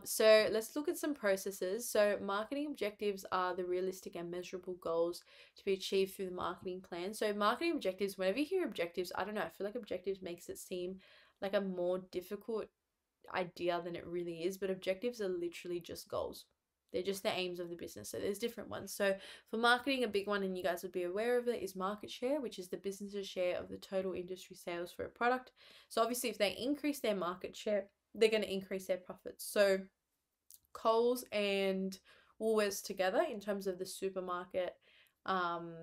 So let's look at some processes. So marketing objectives are the realistic and measurable goals to be achieved through the marketing plan. So marketing objectives, whenever you hear objectives, I don't know, I feel like objectives makes it seem like a more difficult idea than it really is, but objectives are literally just goals. They're just the aims of the business. So there's different ones. So for marketing, a big one, and you guys would be aware of it, is market share, which is the business's share of the total industry sales for a product. So obviously, if they increase their market share, they're going to increase their profits. So Coles and Woolworths together, in terms of the supermarket um,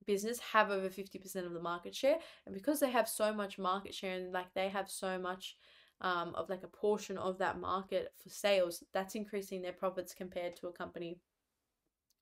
business, have over 50% of the market share. And because they have so much market share, and like they have so much of like a portion of that market for sales, that's increasing their profits compared to a company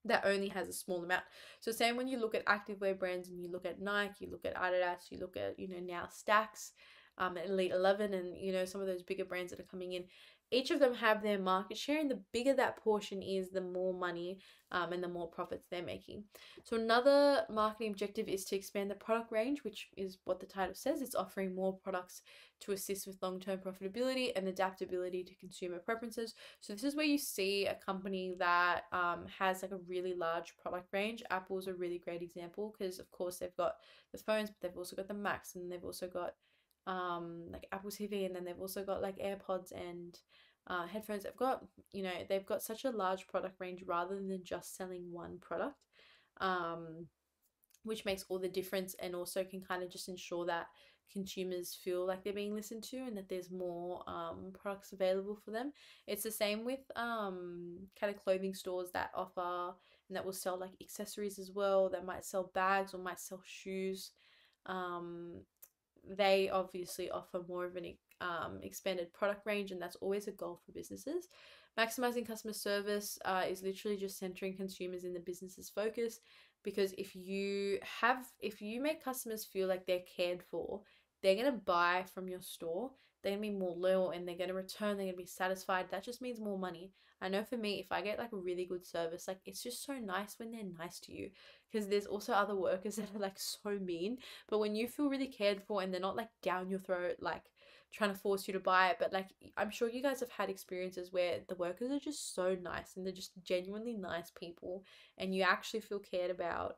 that only has a small amount. So same when you look at activewear brands and you look at Nike, you look at Adidas, you look at, now Stacks, Elite 11, and, some of those bigger brands that are coming in. Each of them have their market share, and the bigger that portion is, the more money and the more profits they're making. So another marketing objective is to expand the product range, which is what the title says. It's offering more products to assist with long-term profitability and adaptability to consumer preferences. So this is where you see a company that has like a really large product range. Apple's a really great example because, of course, they've got the phones, but they've also got the Macs, and they've also got like Apple TV, and then they've also got like AirPods and headphones. They've got such a large product range rather than just selling one product, which makes all the difference, and also can kind of just ensure that consumers feel like they're being listened to and that there's more products available for them. It's the same with kind of clothing stores that offer and that will sell like accessories as well, that might sell bags or might sell shoes. They obviously offer more of an expanded product range, and that's always a goal for businesses. Maximizing customer service is literally just centering consumers in the business's focus, because if you make customers feel like they're cared for, they're going to buy from your store, they're going to be more loyal, and they're going to return, they're going to be satisfied. That just means more money. I know for me, if I get like a really good service, like it's just so nice when they're nice to you, because there's also other workers that are like so mean. But when you feel really cared for and they're not like down your throat, like trying to force you to buy it, but like I'm sure you guys have had experiences where the workers are just so nice and they're just genuinely nice people, and you actually feel cared about.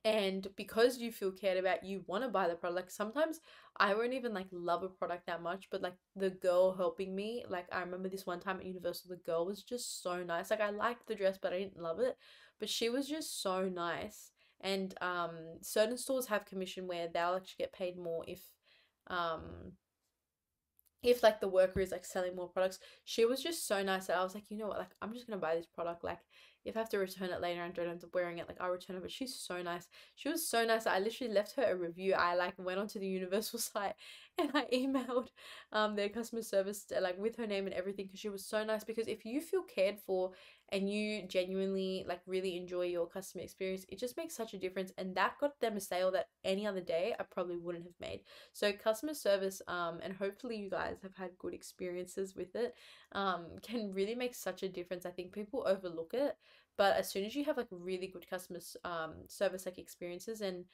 And because you feel cared about, you want to buy the product. Like sometimes I won't even like love a product that much, but like the girl helping me, like I remember this one time at Universal, the girl was just so nice. Like I liked the dress, but I didn't love it, but she was just so nice. And certain stores have commission where they'll actually get paid more um if like the worker is like selling more products. She was just so nice that I was like, you know what, like I'm just gonna buy this product. Like if I have to return it later and don't end up wearing it, like I'll return it. But she's so nice. She was so nice that I literally left her a review. I like went onto the Universal site and I emailed their customer service like with her name and everything, because she was so nice. Because if you feel cared for and you genuinely like really enjoy your customer experience, it just makes such a difference. And that got them a sale that any other day I probably wouldn't have made. So customer service, and hopefully you guys have had good experiences with it, can really make such a difference. I think people overlook it, but as soon as you have like really good customer service like experiences, and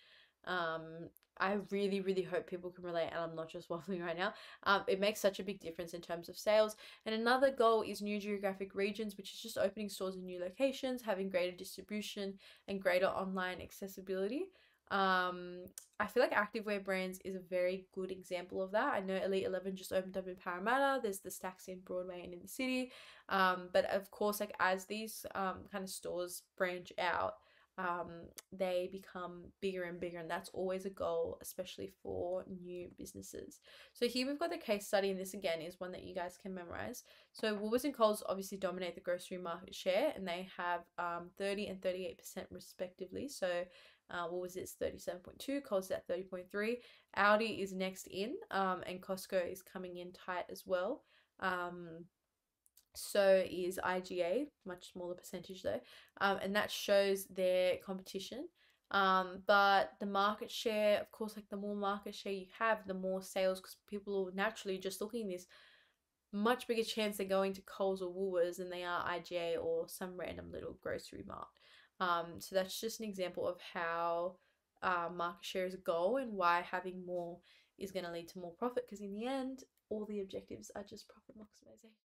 I really, really hope people can relate, and I'm not just waffling right now. It makes such a big difference in terms of sales. And another goal is new geographic regions, which is just opening stores in new locations, having greater distribution and greater online accessibility. I feel like activewear brands is a very good example of that. I know Elite 11 just opened up in Parramatta. There's the Stacks in Broadway and in the city. But of course, like as these kind of stores branch out, they become bigger and bigger, and that's always a goal, especially for new businesses. So here we've got the case study, and this again is one that you guys can memorize. So Woolworths and Coles obviously dominate the grocery market share, and they have 30 and 38% respectively. So Woolworths is 37.2, Coles is at 30.3. Aldi is next in, and Costco is coming in tight as well. So is IGA, much smaller percentage though, and that shows their competition. But the market share, of course, like the more market share you have, the more sales, because people are naturally just looking at this, much bigger chance they're going to Coles or Woolworths than they are IGA or some random little grocery mart. So that's just an example of how market share is a goal, and why having more is going to lead to more profit, because in the end all the objectives are just profit maximization.